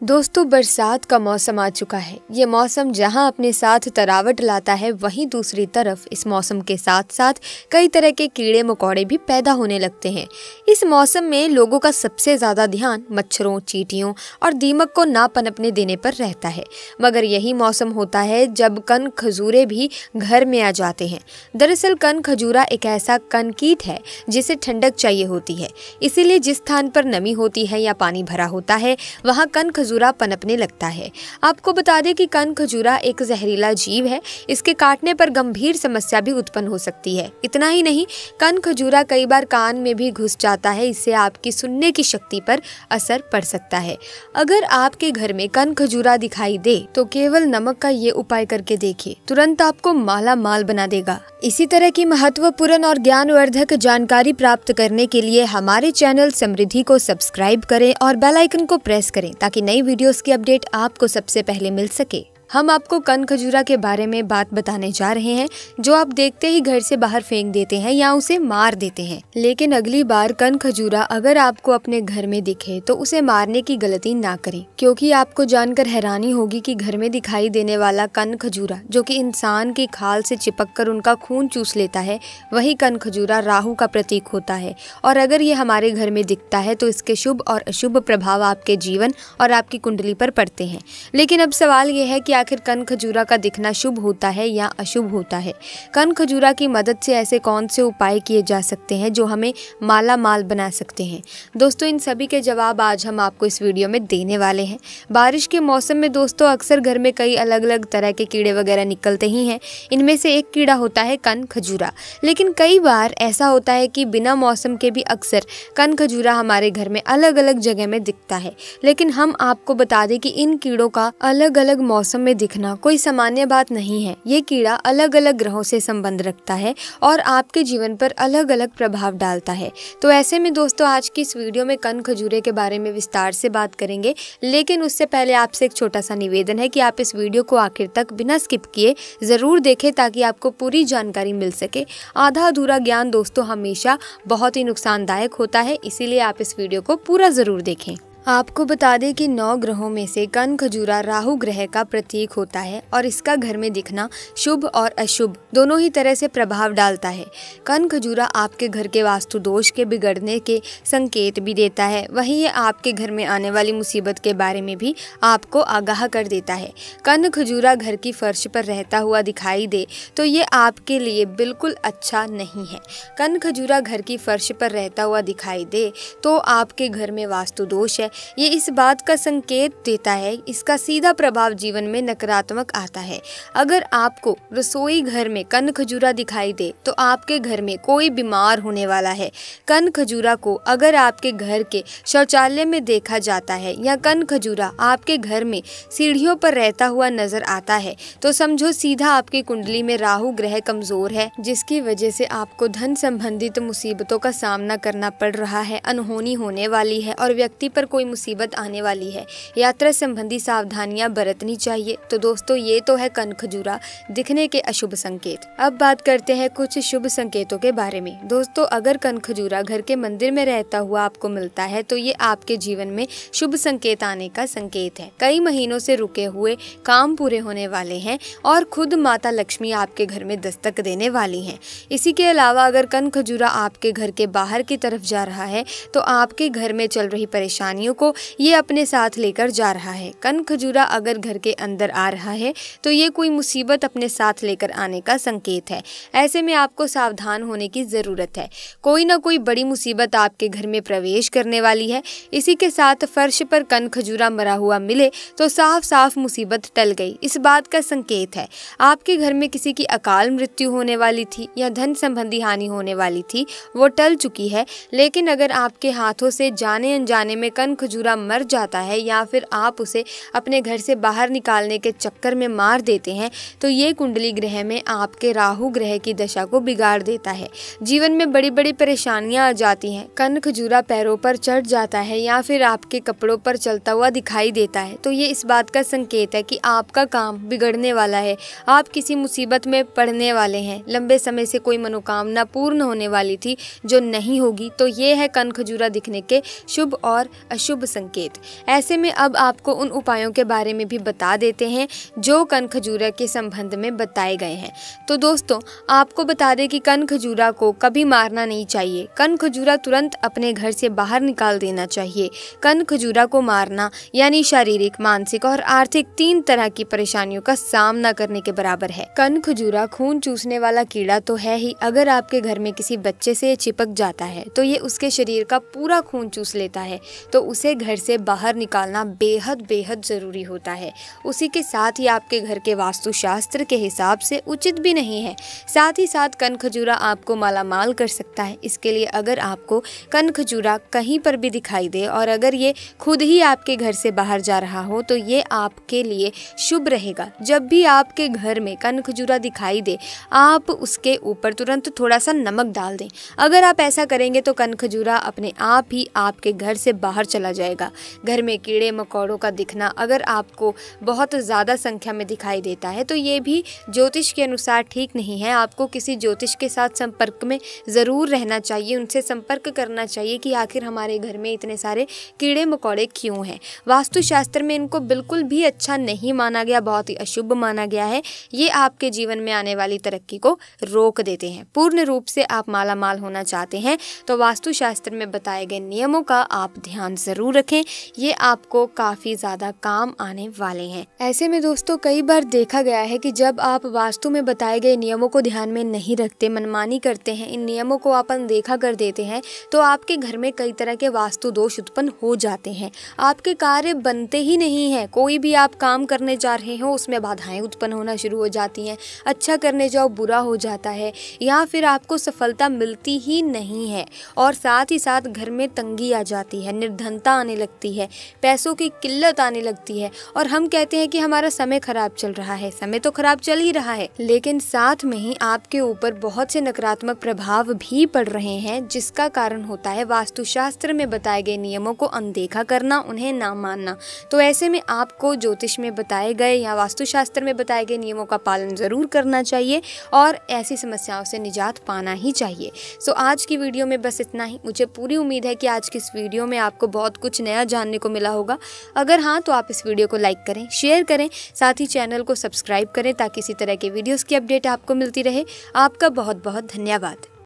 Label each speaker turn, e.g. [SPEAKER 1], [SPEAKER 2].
[SPEAKER 1] दोस्तों, बरसात का मौसम आ चुका है। ये मौसम जहां अपने साथ तरावट लाता है, वहीं दूसरी तरफ इस मौसम के साथ साथ कई तरह के कीड़े मकोड़े भी पैदा होने लगते हैं। इस मौसम में लोगों का सबसे ज्यादा ध्यान मच्छरों, चींटियों और दीमक को ना पनपने देने पर रहता है। मगर यही मौसम होता है जब कन खजूरे भी घर में आ जाते हैं। दरअसल कन खजूरा एक ऐसा कन कीट है जिसे ठंडक चाहिए होती है, इसीलिए जिस स्थान पर नमी होती है या पानी भरा होता है वहाँ कन खजूरा पनपने लगता है। आपको बता दें कि कन खजूरा एक जहरीला जीव है। इसके काटने पर गंभीर समस्या भी उत्पन्न हो सकती है। इतना ही नहीं, कन खजूरा कई बार कान में भी घुस जाता है। इससे आपकी सुनने की शक्ति पर असर पड़ सकता है। अगर आपके घर में कन खजूरा दिखाई दे तो केवल नमक का ये उपाय करके देखिए, तुरंत आपको माला माल बना देगा। इसी तरह की महत्वपूर्ण और ज्ञानवर्धक जानकारी प्राप्त करने के लिए हमारे चैनल समृद्धि को सब्सक्राइब करें और बेल आइकन को प्रेस करें ताकि नई वीडियोस की अपडेट आपको सबसे पहले मिल सके। हम आपको कन खजूरा के बारे में बात बताने जा रहे हैं, जो आप देखते ही घर से बाहर फेंक देते हैं या उसे मार देते हैं। लेकिन अगली बार कन खजूरा अगर आपको अपने घर में दिखे तो उसे मारने की गलती ना करें, क्योंकि आपको जानकर हैरानी होगी कि घर में दिखाई देने वाला कन खजूरा, जो कि इंसान की खाल से चिपक कर उनका खून चूस लेता है, वही कन खजूरा राहु का प्रतीक होता है। और अगर ये हमारे घर में दिखता है तो इसके शुभ और अशुभ प्रभाव आपके जीवन और आपकी कुंडली पर पड़ते हैं। लेकिन अब सवाल ये है कि आखिर कन खजूरा का दिखना शुभ होता है या अशुभ होता है? कन खजूरा की मदद से ऐसे कौन से उपाय किए जा सकते हैं जो हमें माला माल बना सकते हैं? दोस्तों, इन सभी के जवाब आज हम आपको इस वीडियो में देने वाले हैं। बारिश के मौसम में दोस्तों अक्सर घर में कई अलग अलग तरह के कीड़े वगैरह निकलते ही हैं। इनमें से एक कीड़ा होता है कन खजूरा। लेकिन कई बार ऐसा होता है कि बिना मौसम के भी अक्सर कन खजूरा हमारे घर में अलग अलग जगह में दिखता है। लेकिन हम आपको बता दें कि इन कीड़ों का अलग अलग मौसम में दिखना कोई सामान्य बात नहीं है। ये कीड़ा अलग अलग ग्रहों से संबंध रखता है और आपके जीवन पर अलग अलग प्रभाव डालता है। तो ऐसे में दोस्तों आज की इस वीडियो में कन खजूरे के बारे में विस्तार से बात करेंगे। लेकिन उससे पहले आपसे एक छोटा सा निवेदन है कि आप इस वीडियो को आखिर तक बिना स्किप किए जरूर देखें ताकि आपको पूरी जानकारी मिल सके। आधा अधूरा ज्ञान दोस्तों हमेशा बहुत ही नुकसानदायक होता है, इसीलिए आप इस वीडियो को पूरा जरूर देखें। आपको बता दें कि 9 ग्रहों में से कन खजूरा राहु ग्रह का प्रतीक होता है और इसका घर में दिखना शुभ और अशुभ दोनों ही तरह से प्रभाव डालता है। कन खजूरा आपके घर के वास्तु दोष के बिगड़ने के संकेत भी देता है। वहीं ये आपके घर में आने वाली मुसीबत के बारे में भी आपको आगाह कर देता है। कन खजूरा घर की फर्श पर रहता हुआ दिखाई दे तो ये आपके लिए बिल्कुल अच्छा नहीं है। कन खजूरा घर की फर्श पर रहता हुआ दिखाई दे तो आपके घर में वास्तु दोष है। ये इस बात का संकेत देता है। इसका सीधा प्रभाव जीवन में नकारात्मक आता है। अगर आपको रसोई घर में कन खजूरा दिखाई दे तो आपके घर में कोई बीमार होने वाला है। कन खजूरा को अगर आपके घर के शौचालय में देखा जाता है या कन खजूरा आपके घर में सीढ़ियों पर रहता हुआ नजर आता है तो समझो सीधा आपकी कुंडली में राहु ग्रह कमजोर है, जिसकी वजह से आपको धन संबंधित मुसीबतों का सामना करना पड़ रहा है, अनहोनी होने वाली है और व्यक्ति पर कोई मुसीबत आने वाली है। यात्रा संबंधी सावधानियां बरतनी चाहिए। तो दोस्तों ये तो है कन खजूरा दिखने के अशुभ संकेत। अब बात करते हैं कुछ शुभ संकेतों के बारे में। दोस्तों अगर कन खजूरा घर के मंदिर में रहता हुआ आपको मिलता है तो ये आपके जीवन में शुभ संकेत आने का संकेत है। कई महीनों से रुके हुए काम पूरे होने वाले हैं और खुद माता लक्ष्मी आपके घर में दस्तक देने वाली हैं। इसी के अलावा अगर कन खजूरा आपके घर के बाहर की तरफ जा रहा है तो आपके घर में चल रही परेशानियों को ये अपने साथ लेकर जा रहा है। कन खजूरा अगर घर के अंदर आ रहा है तो ये कोई मुसीबत अपने साथ लेकर आने का संकेत है। ऐसे में आपको सावधान होने की जरूरत है। कोई ना कोई बड़ी मुसीबत आपके घर में प्रवेश करने वाली है। इसी के साथ फर्श पर कन खजूरा मरा हुआ मिले तो साफ साफ मुसीबत टल गई, इस बात का संकेत है। आपके घर में किसी की अकाल मृत्यु होने वाली थी या धन संबंधी हानि होने वाली थी, वो टल चुकी है। लेकिन अगर आपके हाथों से जाने अनजाने में कन खजूरा मर जाता है या फिर आप उसे अपने घर से बाहर निकालने के चक्कर में मार देते हैं तो ये कुंडली ग्रह में आपके राहु ग्रह की दशा को बिगाड़ देता है। जीवन में बड़ी बड़ी परेशानियां आ जाती हैं। कन खजूरा पैरों पर चढ़ जाता है या फिर आपके कपड़ों पर चलता हुआ दिखाई देता है तो ये इस बात का संकेत है कि आपका काम बिगड़ने वाला है, आप किसी मुसीबत में पड़ने वाले हैं। लंबे समय से कोई मनोकामना पूर्ण होने वाली थी जो नहीं होगी। तो ये है कन खजूरा दिखने के शुभ और अशुभ अशुभ संकेत। ऐसे में अब आपको उन उपायों के बारे में भी बता देते हैं जो कनखजूरा के संबंध में बताए गए हैं। तो दोस्तों, आपको बता दें कि कनखजूरा को कभी मारना नहीं चाहिए। कनखजूरा तुरंत अपने घर से बाहर निकाल देना चाहिए। कनखजूरा को मारना यानी शारीरिक, मानसिक और आर्थिक 3 तरह की परेशानियों का सामना करने के बराबर है। कनखजूरा खून चूसने वाला कीड़ा तो है ही, अगर आपके घर में किसी बच्चे से चिपक जाता है तो ये उसके शरीर का पूरा खून चूस लेता है, तो उसे घर से बाहर निकालना बेहद बेहद जरूरी होता है। उसी के साथ ही आपके घर के वास्तुशास्त्र के हिसाब से उचित भी नहीं है। साथ ही साथ कनखजूरा आपको मालामाल कर सकता है। इसके लिए अगर आपको कनखजूरा कहीं पर भी दिखाई दे और अगर ये खुद ही आपके घर से बाहर जा रहा हो तो ये आपके लिए शुभ रहेगा। जब भी आपके घर में कनखजूरा दिखाई दे, आप उसके ऊपर तुरंत थोड़ा सा नमक डाल दें। अगर आप ऐसा करेंगे तो कनखजूरा अपने आप ही आपके घर से बाहर चला जाएगा। घर में कीड़े मकोड़ों का दिखना अगर आपको बहुत ज़्यादा संख्या में दिखाई देता है तो ये भी ज्योतिष के अनुसार ठीक नहीं है। आपको किसी ज्योतिष के साथ संपर्क में ज़रूर रहना चाहिए, उनसे संपर्क करना चाहिए कि आखिर हमारे घर में इतने सारे कीड़े मकोड़े क्यों हैं। वास्तुशास्त्र में इनको बिल्कुल भी अच्छा नहीं माना गया, बहुत ही अशुभ माना गया है। ये आपके जीवन में आने वाली तरक्की को रोक देते हैं। पूर्ण रूप से आप मालामाल होना चाहते हैं तो वास्तुशास्त्र में बताए गए नियमों का आप ध्यान जरूर रखें, ये आपको काफ़ी ज़्यादा काम आने वाले हैं। ऐसे में दोस्तों, कई बार देखा गया है कि जब आप वास्तु में बताए गए नियमों को ध्यान में नहीं रखते, मनमानी करते हैं, इन नियमों को आप अनदेखा कर देते हैं तो आपके घर में कई तरह के वास्तु दोष उत्पन्न हो जाते हैं। आपके कार्य बनते ही नहीं हैं। कोई भी आप काम करने जा रहे हो उसमें बाधाएं उत्पन्न होना शुरू हो जाती हैं। अच्छा करने जाओ बुरा हो जाता है, या फिर आपको सफलता मिलती ही नहीं है। और साथ ही साथ घर में तंगी आ जाती है, निर्धनता आने लगती है, पैसों की किल्लत आने लगती है। और हम कहते हैं कि हमारा समय खराब चल रहा है। समय तो खराब चल ही रहा है, लेकिन साथ में ही आपके ऊपर बहुत से नकारात्मक प्रभाव भी पड़ रहे हैं, जिसका कारण होता है वास्तुशास्त्र में बताए गए नियमों को अनदेखा करना, उन्हें ना मानना। तो ऐसे में आपको ज्योतिष में बताए गए या वास्तुशास्त्र में बताए गए नियमों का पालन जरूर करना चाहिए और ऐसी समस्याओं से निजात पाना ही चाहिए। सो आज की वीडियो में बस इतना ही। मुझे पूरी उम्मीद है कि आज की इस वीडियो में आपको बहुत कुछ नया जानने को मिला होगा। अगर हाँ तो आप इस वीडियो को लाइक करें, शेयर करें, साथ ही चैनल को सब्सक्राइब करें ताकि इसी तरह के वीडियोस की अपडेट आपको मिलती रहे। आपका बहुत बहुत धन्यवाद।